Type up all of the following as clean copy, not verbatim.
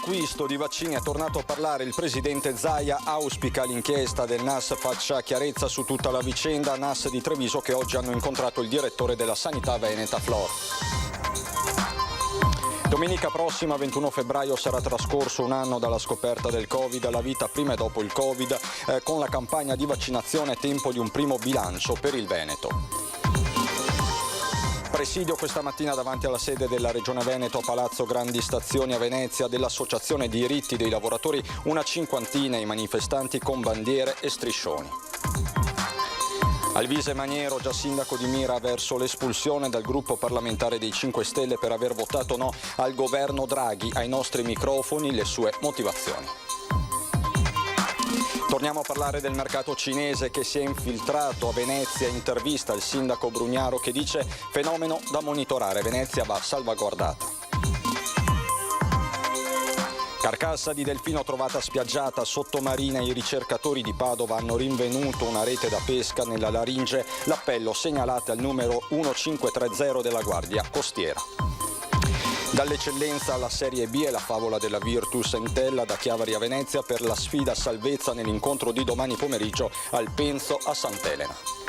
Sull'acquisto di vaccini è tornato a parlare il presidente Zaia, auspica l'inchiesta del NAS faccia chiarezza su tutta la vicenda. NAS di Treviso che oggi hanno incontrato il direttore della sanità veneta Flor. Domenica prossima, 21 febbraio, sarà trascorso un anno dalla scoperta del Covid, la vita prima e dopo il Covid, con la campagna di vaccinazione è tempo di un primo bilancio per il Veneto. Presidio questa mattina davanti alla sede della Regione Veneto a Palazzo Grandi Stazioni a Venezia dell'Associazione Diritti dei Lavoratori, una cinquantina i manifestanti con bandiere e striscioni. Alvise Maniero, già sindaco di Mira, verso l'espulsione dal gruppo parlamentare dei 5 Stelle per aver votato no al governo Draghi. Ai nostri microfoni le sue motivazioni. Torniamo a parlare del mercato cinese che si è infiltrato a Venezia. Intervista il sindaco Brugnaro che dice fenomeno da monitorare. Venezia va salvaguardata. Carcassa di delfino trovata spiaggiata sottomarina. I ricercatori di Padova hanno rinvenuto una rete da pesca nella laringe. L'appello segnalate al numero 1530 della Guardia Costiera. Dall'eccellenza alla Serie B è la favola della Virtus Entella da Chiavari a Venezia per la sfida salvezza nell'incontro di domani pomeriggio al Penzo a Sant'Elena.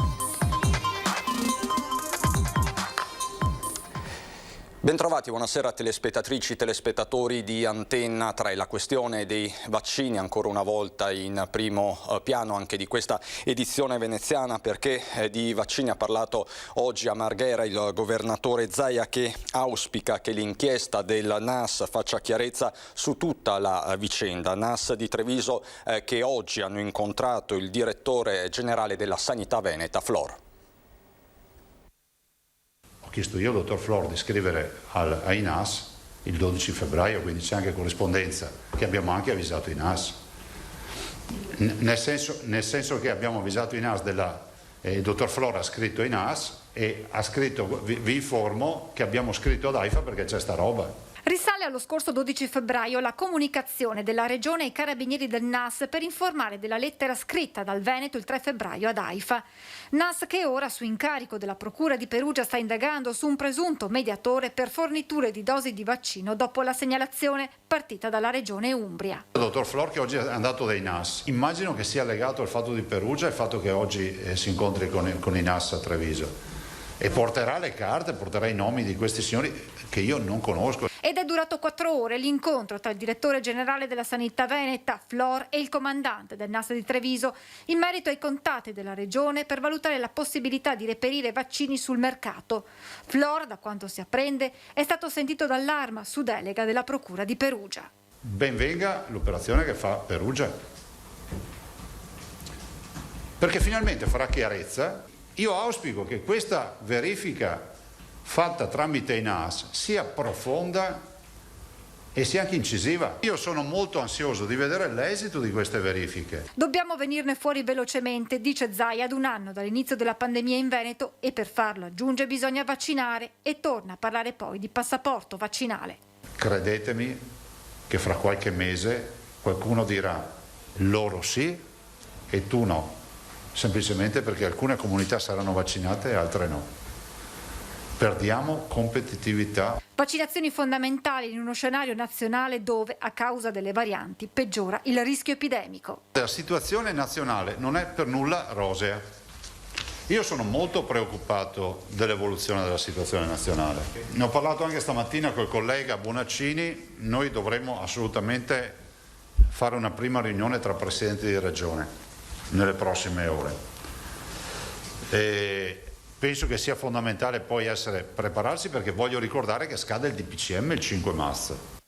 Bentrovati, buonasera telespettatrici, telespettatori di Antenna 3. La questione dei vaccini ancora una volta in primo piano anche di questa edizione veneziana, perché di vaccini ha parlato oggi a Marghera il governatore Zaia che auspica che l'inchiesta del NAS faccia chiarezza su tutta la vicenda. NAS di Treviso che oggi hanno incontrato il direttore generale della sanità veneta Flor. Ho chiesto io al dottor Flor di scrivere ai NAS il 12 febbraio, quindi c'è anche corrispondenza, che abbiamo anche avvisato i NAS. Nel senso che abbiamo avvisato i NAS il dottor Flor ha scritto ai NAS e ha scritto, vi informo che abbiamo scritto ad AIFA perché c'è sta roba. Risale allo scorso 12 febbraio la comunicazione della Regione ai carabinieri del NAS per informare della lettera scritta dal Veneto il 3 febbraio ad AIFA. NAS che ora, su incarico della Procura di Perugia, sta indagando su un presunto mediatore per forniture di dosi di vaccino dopo la segnalazione partita dalla Regione Umbria. Il dottor Flor che oggi è andato dai NAS, immagino che sia legato al fatto di Perugia e al fatto che oggi si incontri con i NAS a Treviso. E porterà le carte, porterà i nomi di questi signori che io non conosco. Ed è durato 4 ore l'incontro tra il direttore generale della sanità veneta, Flor, e il comandante del NAS di Treviso in merito ai contatti della regione per valutare la possibilità di reperire vaccini sul mercato. Flor, da quanto si apprende, è stato sentito dall'Arma su delega della Procura di Perugia. Ben venga l'operazione che fa Perugia, perché finalmente farà chiarezza. Io auspico che questa verifica fatta tramite i NAS sia profonda e sia anche incisiva. Io sono molto ansioso di vedere l'esito di queste verifiche. Dobbiamo venirne fuori velocemente, dice Zaia, ad un anno dall'inizio della pandemia in Veneto e per farlo, aggiunge, bisogna vaccinare e torna a parlare poi di passaporto vaccinale. Credetemi che fra qualche mese qualcuno dirà loro sì e tu no. Semplicemente perché alcune comunità saranno vaccinate e altre no. Perdiamo competitività. Vaccinazioni fondamentali in uno scenario nazionale dove, a causa delle varianti, peggiora il rischio epidemico. La situazione nazionale non è per nulla rosea. Io sono molto preoccupato dell'evoluzione della situazione nazionale. Ne ho parlato anche stamattina col collega Bonaccini. Noi dovremmo assolutamente fare una prima riunione tra presidenti di regione nelle prossime ore. E penso che sia fondamentale poi prepararsi, perché voglio ricordare che scade il DPCM il 5 marzo.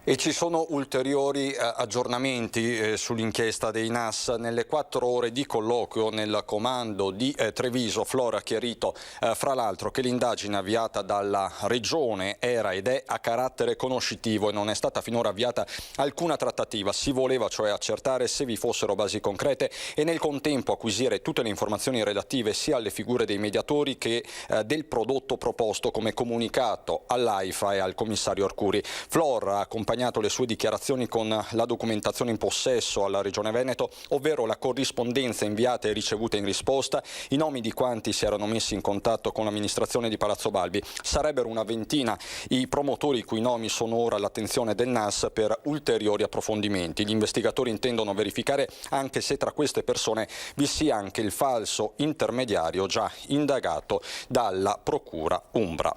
E ci sono ulteriori aggiornamenti sull'inchiesta dei NAS. Nelle 4 ore di colloquio nel comando di Treviso, Flor ha chiarito fra l'altro che l'indagine avviata dalla Regione era ed è a carattere conoscitivo e non è stata finora avviata alcuna trattativa. Si voleva cioè accertare se vi fossero basi concrete e nel contempo acquisire tutte le informazioni relative sia alle figure dei mediatori che del prodotto proposto, come comunicato all'AIFA e al commissario Arcuri. Flor ha accompagnato accompagnato le sue dichiarazioni con la documentazione in possesso alla Regione Veneto, ovvero la corrispondenza inviata e ricevuta in risposta, i nomi di quanti si erano messi in contatto con l'amministrazione di Palazzo Balbi. Sarebbero una ventina i promotori i cui nomi sono ora all'attenzione del NAS per ulteriori approfondimenti. Gli investigatori intendono verificare anche se tra queste persone vi sia anche il falso intermediario già indagato dalla Procura Umbra.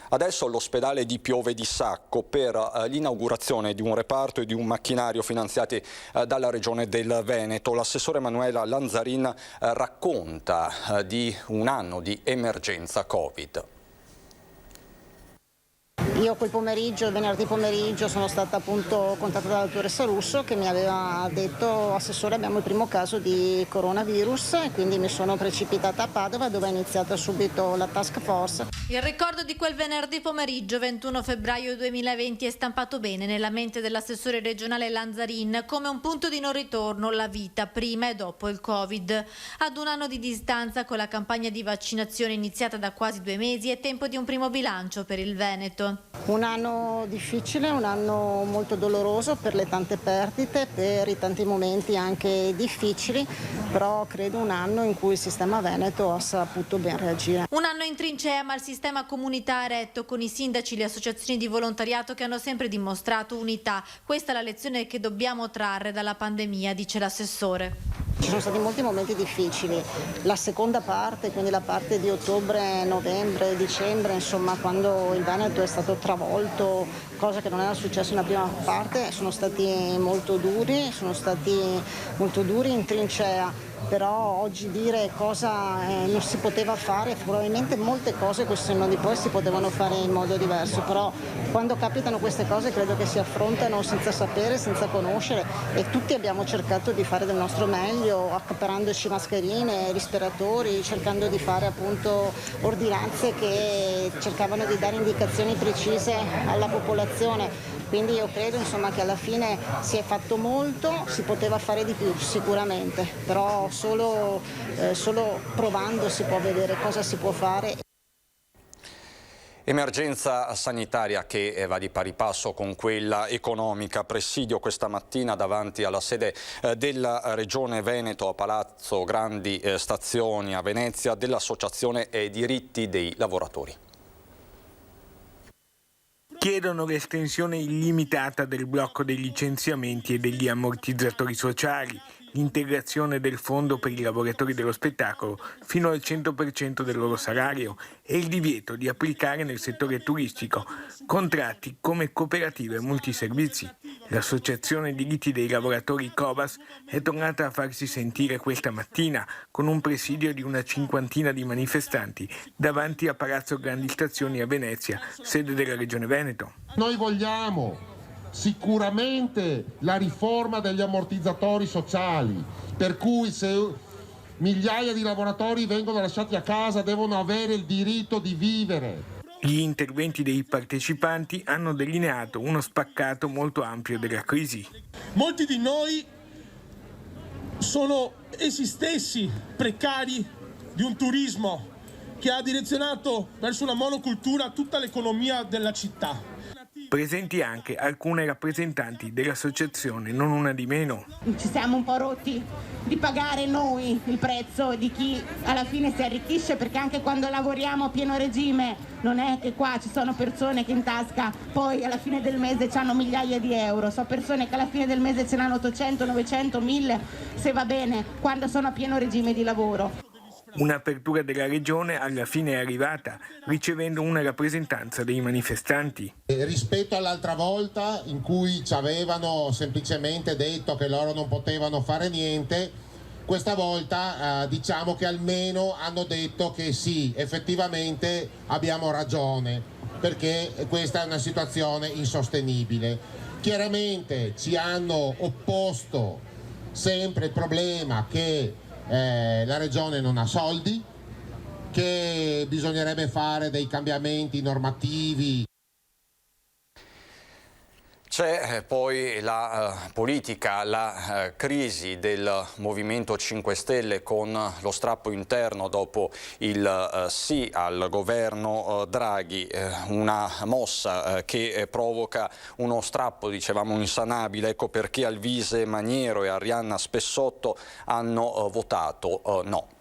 Adesso all'ospedale di Piove di Sacco per l'inaugurazione di un reparto e di un macchinario finanziati dalla Regione del Veneto. L'assessore Emanuela Lanzarin racconta di un anno di emergenza Covid. Io quel pomeriggio, venerdì pomeriggio, sono stata appunto contattata dalla dottoressa Russo che mi aveva detto: assessore, abbiamo il primo caso di coronavirus, e quindi mi sono precipitata a Padova dove è iniziata subito la task force. Il ricordo di quel venerdì pomeriggio 21 febbraio 2020 è stampato bene nella mente dell'assessore regionale Lanzarin come un punto di non ritorno, la vita prima e dopo il Covid. Ad un anno di distanza, con la campagna di vaccinazione iniziata da quasi 2 mesi, è tempo di un primo bilancio per il Veneto. Un anno difficile, un anno molto doloroso per le tante perdite, per i tanti momenti anche difficili, però credo un anno in cui il sistema veneto ha saputo ben reagire. Un anno in trincea, ma il sistema comunità è retto, con i sindaci e le associazioni di volontariato che hanno sempre dimostrato unità. Questa è la lezione che dobbiamo trarre dalla pandemia, dice l'assessore. Ci sono stati molti momenti difficili, la seconda parte, quindi la parte di ottobre, novembre, dicembre, insomma, quando il Veneto è stato travolto, cosa che non era successa nella prima parte, sono stati molto duri in trincea. Però oggi dire cosa non si poteva fare, probabilmente molte cose questo senno di poi si potevano fare in modo diverso, però quando capitano queste cose credo che si affrontano senza sapere, senza conoscere, e tutti abbiamo cercato di fare del nostro meglio, accaparrandoci mascherine, respiratori, cercando di fare appunto ordinanze che cercavano di dare indicazioni precise alla popolazione. Quindi io credo insomma che alla fine si è fatto molto, si poteva fare di più sicuramente, però solo provando si può vedere cosa si può fare. Emergenza sanitaria che va di pari passo con quella economica. Presidio questa mattina davanti alla sede della Regione Veneto a Palazzo Grandi Stazioni a Venezia dell'Associazione Diritti dei Lavoratori. Chiedono l'estensione illimitata del blocco dei licenziamenti e degli ammortizzatori sociali, l'integrazione del fondo per i lavoratori dello spettacolo fino al 100% del loro salario e il divieto di applicare nel settore turistico contratti come cooperative multiservizi. L'associazione Diritti dei Lavoratori Cobas è tornata a farsi sentire questa mattina con un presidio di una 50 di manifestanti davanti a Palazzo Grandi Stazioni a Venezia, sede della Regione Veneto. Noi vogliamo sicuramente la riforma degli ammortizzatori sociali, per cui se migliaia di lavoratori vengono lasciati a casa devono avere il diritto di vivere. Gli interventi dei partecipanti hanno delineato uno spaccato molto ampio della crisi. Molti di noi sono essi stessi precari di un turismo che ha direzionato verso una monocultura tutta l'economia della città. Presenti anche alcune rappresentanti dell'associazione Non Una di Meno. Ci siamo un po' rotti di pagare noi il prezzo di chi alla fine si arricchisce, perché anche quando lavoriamo a pieno regime non è che qua ci sono persone che in tasca poi alla fine del mese hanno migliaia di euro, so persone che alla fine del mese ce n'hanno 800, 900, 1000 se va bene, quando sono a pieno regime di lavoro. Un'apertura della regione alla fine è arrivata, ricevendo una rappresentanza dei manifestanti. Rispetto all'altra volta in cui ci avevano semplicemente detto che loro non potevano fare niente, questa volta diciamo che almeno hanno detto che sì, effettivamente abbiamo ragione, perché questa è una situazione insostenibile. Chiaramente ci hanno opposto sempre il problema che la regione non ha soldi, che bisognerebbe fare dei cambiamenti normativi. C'è poi la politica, la crisi del Movimento 5 Stelle con lo strappo interno dopo il sì al governo Draghi, una mossa che provoca uno strappo, dicevamo, insanabile. Ecco perché Alvise Maniero e Arianna Spessotto hanno votato no.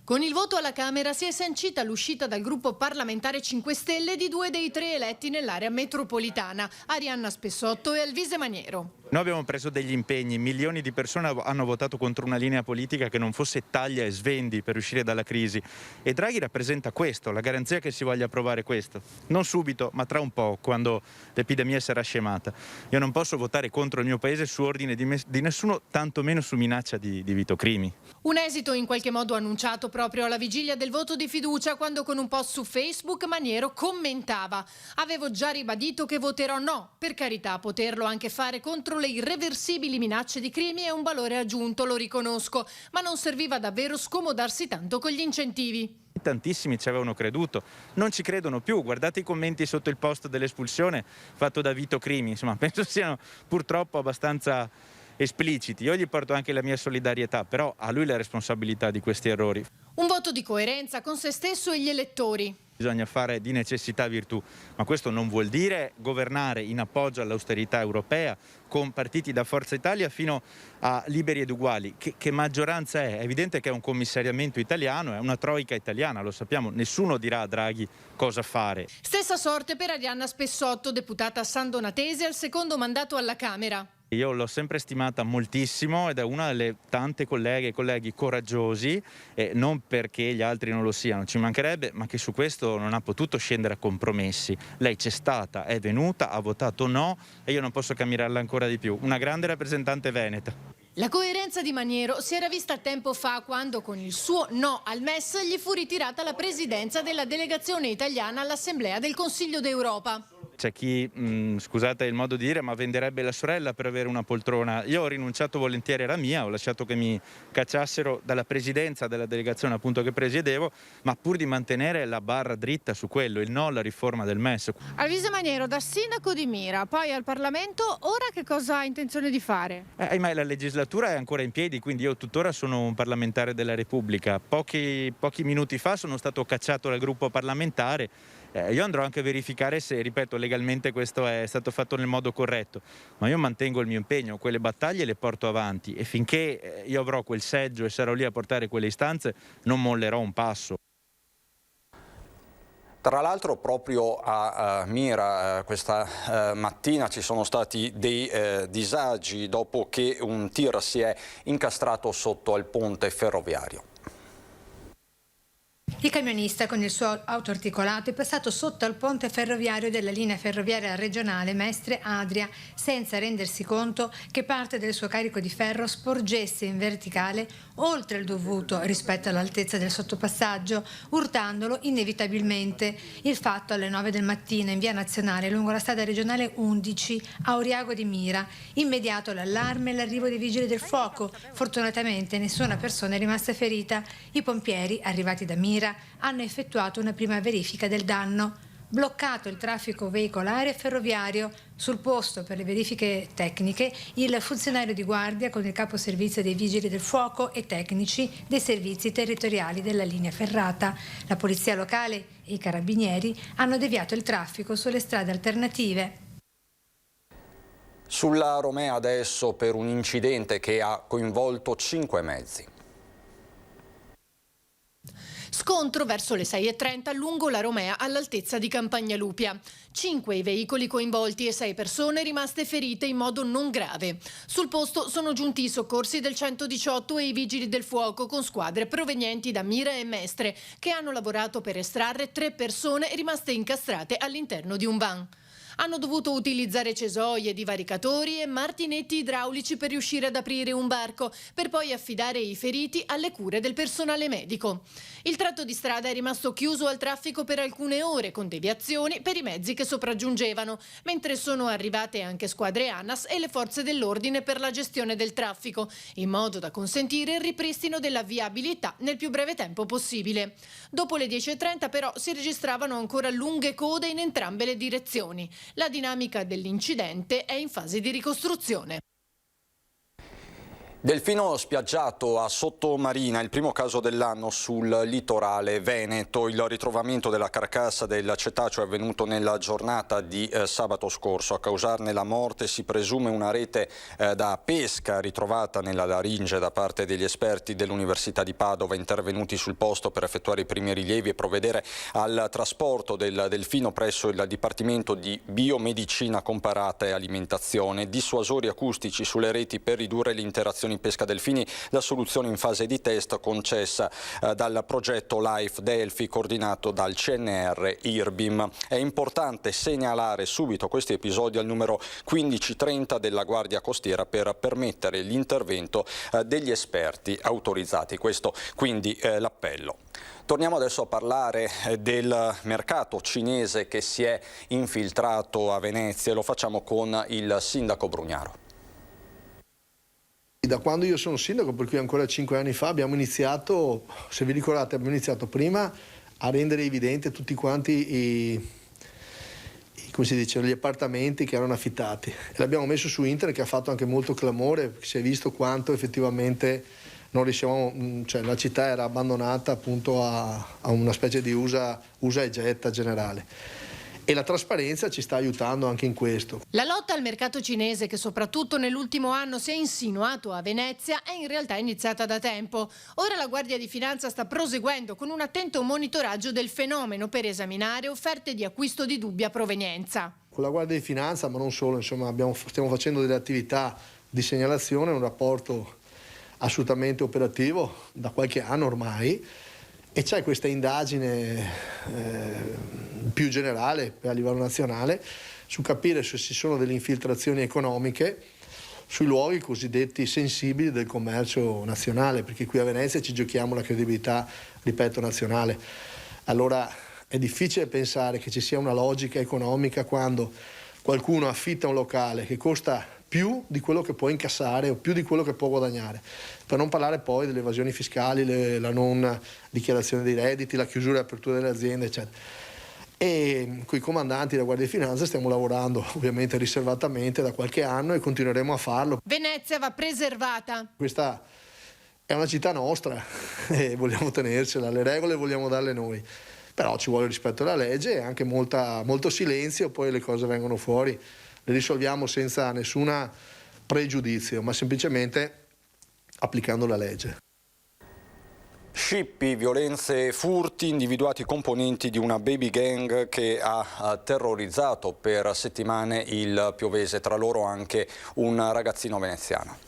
Con il voto alla Camera si è sancita l'uscita dal gruppo parlamentare 5 Stelle di 2 dei 3 eletti nell'area metropolitana, Arianna Spessotto e Alvise Maniero. Noi abbiamo preso degli impegni, milioni di persone hanno votato contro una linea politica che non fosse taglia e svendi per uscire dalla crisi e Draghi rappresenta questo, la garanzia che si voglia approvare questo. Non subito, ma tra un po', quando l'epidemia sarà scemata. Io non posso votare contro il mio paese su ordine di nessuno, tantomeno su minaccia di Vito Crimi. Un esito in qualche modo annunciato proprio alla vigilia del voto di fiducia, quando con un post su Facebook Maniero commentava: avevo già ribadito che voterò no, per carità, poterlo anche fare contro le irreversibili minacce di Crimi è un valore aggiunto, lo riconosco, ma non serviva davvero scomodarsi tanto con gli incentivi. Tantissimi ci avevano creduto, non ci credono più. Guardate i commenti sotto il post dell'espulsione fatto da Vito Crimi, insomma penso siano purtroppo abbastanza espliciti. Io gli porto anche la mia solidarietà, però a lui la responsabilità di questi errori. Un voto di coerenza con se stesso e gli elettori. Bisogna fare di necessità virtù, ma questo non vuol dire governare in appoggio all'austerità europea con partiti da Forza Italia fino a Liberi ed Uguali. Che maggioranza è? È evidente che è un commissariamento italiano, è una troica italiana, lo sappiamo, nessuno dirà a Draghi cosa fare. Stessa sorte per Arianna Spessotto, deputata sandonatese al secondo mandato alla Camera. Io l'ho sempre stimata moltissimo ed è una delle tante colleghe e colleghi coraggiosi, non perché gli altri non lo siano, ci mancherebbe, ma che su questo non ha potuto scendere a compromessi. Lei c'è stata, è venuta, ha votato no e io non posso camminarla ancora di più. Una grande rappresentante veneta. La coerenza di Maniero si era vista tempo fa quando con il suo no al MES gli fu ritirata la presidenza della delegazione italiana all'Assemblea del Consiglio d'Europa. C'è chi, scusate il modo di dire, ma venderebbe la sorella per avere una poltrona. Io ho rinunciato volentieri alla mia, ho lasciato che mi cacciassero dalla presidenza della delegazione appunto che presiedevo, ma pur di mantenere la barra dritta su quello, il no alla riforma del MES. Alvise Maniero, da sindaco di Mira, poi al Parlamento, ora che cosa ha intenzione di fare? Ahimè, la legislatura è ancora in piedi, quindi io tuttora sono un parlamentare della Repubblica. Pochi minuti fa sono stato cacciato dal gruppo parlamentare. Io andrò anche a verificare se, ripeto, legalmente questo è stato fatto nel modo corretto, ma io mantengo il mio impegno, quelle battaglie le porto avanti e finché io avrò quel seggio e sarò lì a portare quelle istanze non mollerò un passo. Tra l'altro proprio a Mira questa mattina ci sono stati dei disagi dopo che un tir si è incastrato sotto al ponte ferroviario. Il camionista con il suo autoarticolato è passato sotto al ponte ferroviario della linea ferroviaria regionale Mestre Adria senza rendersi conto che parte del suo carico di ferro sporgesse in verticale oltre il dovuto rispetto all'altezza del sottopassaggio, urtandolo inevitabilmente. Il fatto alle 9 del mattino in via Nazionale lungo la strada regionale 11 a Oriago di Mira. Immediato l'allarme e l'arrivo dei vigili del fuoco. Fortunatamente nessuna persona è rimasta ferita. I pompieri, arrivati da Mira, hanno effettuato una prima verifica del danno. Bloccato il traffico veicolare e ferroviario. Sul posto per le verifiche tecniche il funzionario di guardia con il capo servizio dei vigili del fuoco e tecnici dei servizi territoriali della linea ferrata. La polizia locale e i carabinieri hanno deviato il traffico sulle strade alternative. Sulla Romea adesso per un incidente che ha coinvolto 5 mezzi. Scontro verso le 6:30 lungo la Romea all'altezza di Campagnalupia. 5 i veicoli coinvolti e 6 persone rimaste ferite in modo non grave. Sul posto sono giunti i soccorsi del 118 e i vigili del fuoco con squadre provenienti da Mira e Mestre che hanno lavorato per estrarre 3 persone rimaste incastrate all'interno di un van. Hanno dovuto utilizzare cesoie, divaricatori e martinetti idraulici per riuscire ad aprire un barco, per poi affidare i feriti alle cure del personale medico. Il tratto di strada è rimasto chiuso al traffico per alcune ore, con deviazioni per i mezzi che sopraggiungevano, mentre sono arrivate anche squadre ANAS e le forze dell'ordine per la gestione del traffico, in modo da consentire il ripristino della viabilità nel più breve tempo possibile. Dopo le 10:30 però si registravano ancora lunghe code in entrambe le direzioni. La dinamica dell'incidente è in fase di ricostruzione. Delfino spiaggiato a Sottomarina, il primo caso dell'anno sul litorale veneto. Il ritrovamento della carcassa del cetaceo è avvenuto nella giornata di sabato scorso. A causarne la morte si presume una rete da pesca ritrovata nella laringe da parte degli esperti dell'Università di Padova, intervenuti sul posto per effettuare i primi rilievi e provvedere al trasporto del delfino presso il Dipartimento di Biomedicina Comparata e Alimentazione. Dissuasori acustici sulle reti per ridurre l'interazione pesca delfini, la soluzione in fase di test concessa dal progetto Life Delphi coordinato dal CNR Irbim. È importante segnalare subito questi episodi al numero 1530 della Guardia Costiera per permettere l'intervento degli esperti autorizzati. Questo quindi l'appello. Torniamo adesso a parlare del mercato cinese che si è infiltrato a Venezia e lo facciamo con il sindaco Brugnaro. Da quando io sono sindaco, per cui ancora 5 anni fa, abbiamo iniziato, se vi ricordate, abbiamo iniziato prima a rendere evidente tutti quanti come si dice, gli appartamenti che erano affittati. E l'abbiamo messo su internet, che ha fatto anche molto clamore, si è visto quanto effettivamente non riuscivamo, cioè la città era abbandonata appunto a una specie di usa e getta generale. E la trasparenza ci sta aiutando anche in questo. La lotta al mercato cinese, che soprattutto nell'ultimo anno si è insinuato a Venezia, è in realtà iniziata da tempo. Ora la Guardia di Finanza sta proseguendo con un attento monitoraggio del fenomeno per esaminare offerte di acquisto di dubbia provenienza. Con la Guardia di Finanza, ma non solo, insomma, stiamo facendo delle attività di segnalazione, un rapporto assolutamente operativo da qualche anno ormai. E c'è questa indagine più generale a livello nazionale su capire se ci sono delle infiltrazioni economiche sui luoghi cosiddetti sensibili del commercio nazionale, perché qui a Venezia ci giochiamo la credibilità, ripeto, nazionale. Allora è difficile pensare che ci sia una logica economica quando qualcuno affitta un locale che costa più di quello che può incassare o più di quello che può guadagnare, per non parlare poi delle evasioni fiscali, la non dichiarazione dei redditi, la chiusura e apertura delle aziende, eccetera. E con i comandanti della Guardia di Finanza stiamo lavorando ovviamente riservatamente da qualche anno e continueremo a farlo. Venezia va preservata. Questa è una città nostra e vogliamo tenercela, le regole vogliamo darle noi, però ci vuole rispetto alla legge e anche molto silenzio, poi le cose vengono fuori. Le risolviamo senza nessun pregiudizio, ma semplicemente applicando la legge. Scippi, violenze e furti, individuati componenti di una baby gang che ha terrorizzato per settimane il Piovese, tra loro anche un ragazzino veneziano.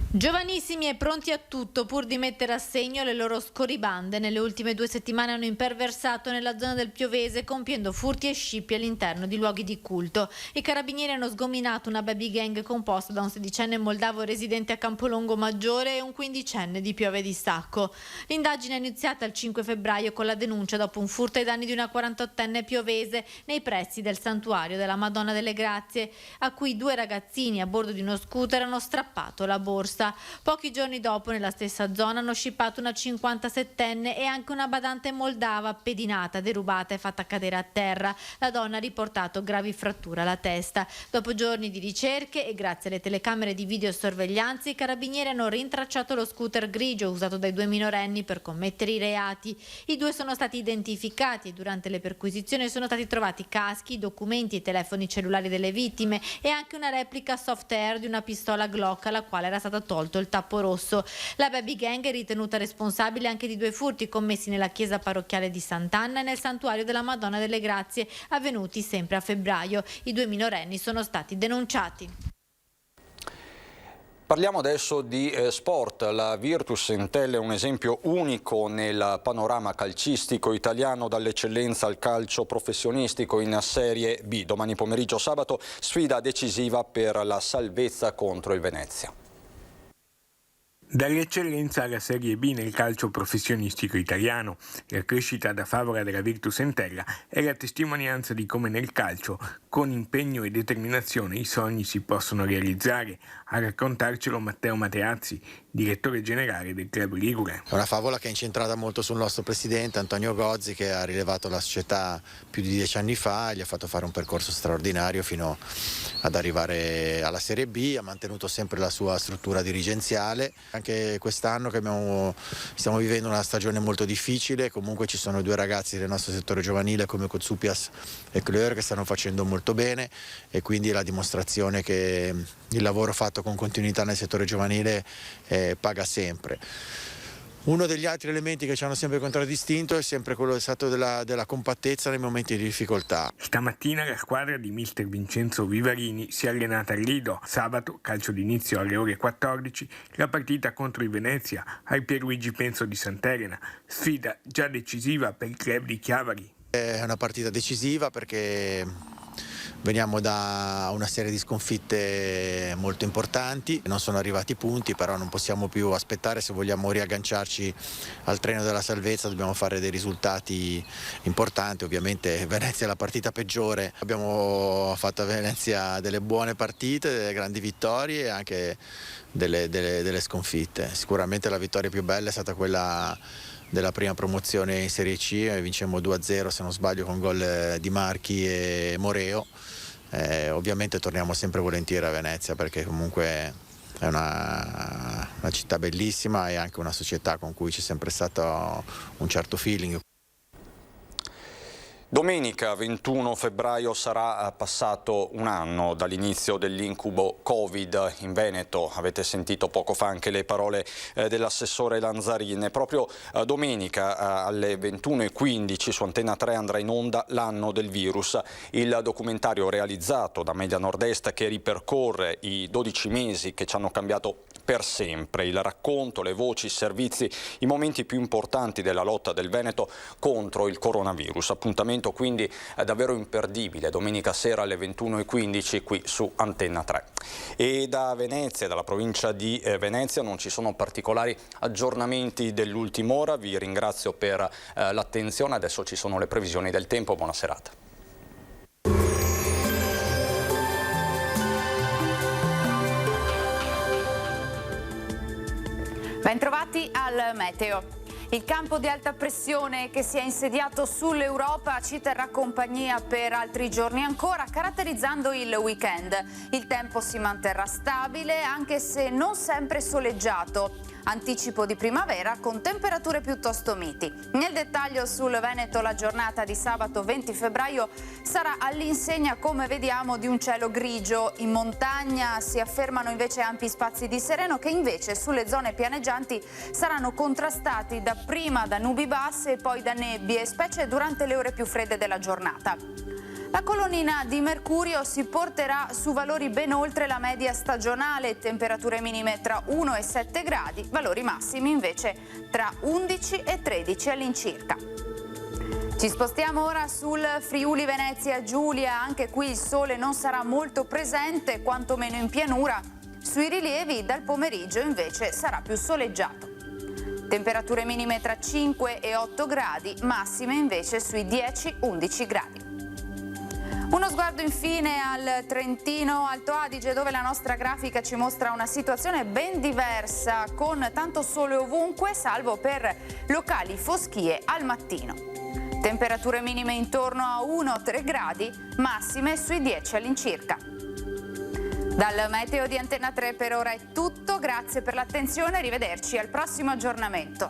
Giovanissimi e pronti a tutto pur di mettere a segno le loro scorribande. Nelle ultime 2 settimane hanno imperversato nella zona del Piovese compiendo furti e scippi all'interno di luoghi di culto. I carabinieri hanno sgominato una baby gang composta da un 16enne moldavo residente a Campolongo Maggiore e un 15enne di Piove di Stacco. L'indagine è iniziata il 5 febbraio con la denuncia dopo un furto ai danni di una 48enne piovese nei pressi del santuario della Madonna delle Grazie, a cui 2 ragazzini a bordo di uno scooter hanno strappato la borsa. Pochi giorni dopo, nella stessa zona, hanno scippato una 57enne e anche una badante moldava pedinata, derubata e fatta cadere a terra. La donna ha riportato gravi fratture alla testa. Dopo giorni di ricerche e grazie alle telecamere di videosorveglianza, i carabinieri hanno rintracciato lo scooter grigio usato dai 2 minorenni per commettere i reati. I 2 sono stati identificati e durante le perquisizioni sono stati trovati caschi, documenti e telefoni cellulari delle vittime e anche una replica soft air di una pistola Glock alla quale era stata tolto il tappo rosso. La baby gang è ritenuta responsabile anche di 2 furti commessi nella chiesa parrocchiale di Sant'Anna e nel santuario della Madonna delle Grazie, avvenuti sempre a febbraio. I 2 minorenni sono stati denunciati. Parliamo adesso di sport. La Virtus Entella è un esempio unico nel panorama calcistico italiano, dall'eccellenza al calcio professionistico in Serie B. Domani pomeriggio sabato sfida decisiva per la salvezza contro il Venezia. Dall'eccellenza alla Serie B nel calcio professionistico italiano, la crescita da favola della Virtus Entella è la testimonianza di come nel calcio, con impegno e determinazione, i sogni si possono realizzare. A raccontarcelo Matteo Mateazzi, direttore generale del club ligure. È una favola che è incentrata molto sul nostro presidente Antonio Gozzi, che ha rilevato la società più di 10 anni fa e gli ha fatto fare un percorso straordinario fino ad arrivare alla Serie B. Ha mantenuto sempre la sua struttura dirigenziale. Anche quest'anno che stiamo vivendo una stagione molto difficile, comunque ci sono due ragazzi del nostro settore giovanile come Kotsupias e Kleur che stanno facendo molto bene, e quindi è la dimostrazione che il lavoro fatto con continuità nel settore giovanile paga sempre. Uno degli altri elementi che ci hanno sempre contraddistinto è sempre quello stato della compattezza nei momenti di difficoltà. Stamattina la squadra di mister Vincenzo Vivarini si è allenata al Lido. Sabato, calcio d'inizio alle ore 14, la partita contro il Venezia al Pierluigi Penso di Sant'Elena. Sfida già decisiva per il club di Chiavari. È una partita decisiva perché veniamo da una serie di sconfitte molto importanti, non sono arrivati punti, però non possiamo più aspettare. Se vogliamo riagganciarci al treno della salvezza dobbiamo fare dei risultati importanti. Ovviamente Venezia è la partita peggiore, abbiamo fatto a Venezia delle buone partite, delle grandi vittorie e anche delle sconfitte. Sicuramente la vittoria più bella è stata quella della prima promozione in Serie C, vincemmo 2-0 se non sbaglio con gol di Marchi e Moreo. Ovviamente torniamo sempre volentieri a Venezia perché comunque è una città bellissima e anche una società con cui c'è sempre stato un certo feeling. Domenica 21 febbraio sarà passato un anno dall'inizio dell'incubo Covid in Veneto. Avete sentito poco fa anche le parole dell'assessore Lanzarin. E proprio domenica alle 21:15 su Antenna 3 andrà in onda L'anno del virus, il documentario realizzato da Media Nord-Est che ripercorre i 12 mesi che ci hanno cambiato per sempre. Il racconto, le voci, i servizi, i momenti più importanti della lotta del Veneto contro il coronavirus. Appuntamento quindi davvero imperdibile, domenica sera alle 21:15 qui su Antenna 3. E da Venezia, dalla provincia di Venezia, non ci sono particolari aggiornamenti dell'ultima ora. Vi ringrazio per l'attenzione. Adesso ci sono le previsioni del tempo. Buona serata. Bentrovati al meteo. Il campo di alta pressione che si è insediato sull'Europa ci terrà compagnia per altri giorni ancora, caratterizzando il weekend. Il tempo si manterrà stabile, anche se non sempre soleggiato. Anticipo di primavera con temperature piuttosto miti. Nel dettaglio sul Veneto la giornata di sabato 20 febbraio sarà all'insegna, come vediamo, di un cielo grigio. In montagna si affermano invece ampi spazi di sereno che invece sulle zone pianeggianti saranno contrastati dapprima da nubi basse e poi da nebbie, specie durante le ore più fredde della giornata. La colonnina di mercurio si porterà su valori ben oltre la media stagionale, temperature minime tra 1 e 7 gradi, valori massimi invece tra 11 e 13 all'incirca. Ci spostiamo ora sul Friuli Venezia Giulia, anche qui il sole non sarà molto presente, quantomeno in pianura. Sui rilievi dal pomeriggio invece sarà più soleggiato. Temperature minime tra 5 e 8 gradi, massime invece sui 10-11 gradi. Uno sguardo infine al Trentino Alto Adige, dove la nostra grafica ci mostra una situazione ben diversa, con tanto sole ovunque, salvo per locali foschie al mattino. Temperature minime intorno a 1-3 gradi, massime sui 10 all'incirca. Dal meteo di Antenna 3 per ora è tutto, grazie per l'attenzione, arrivederci al prossimo aggiornamento.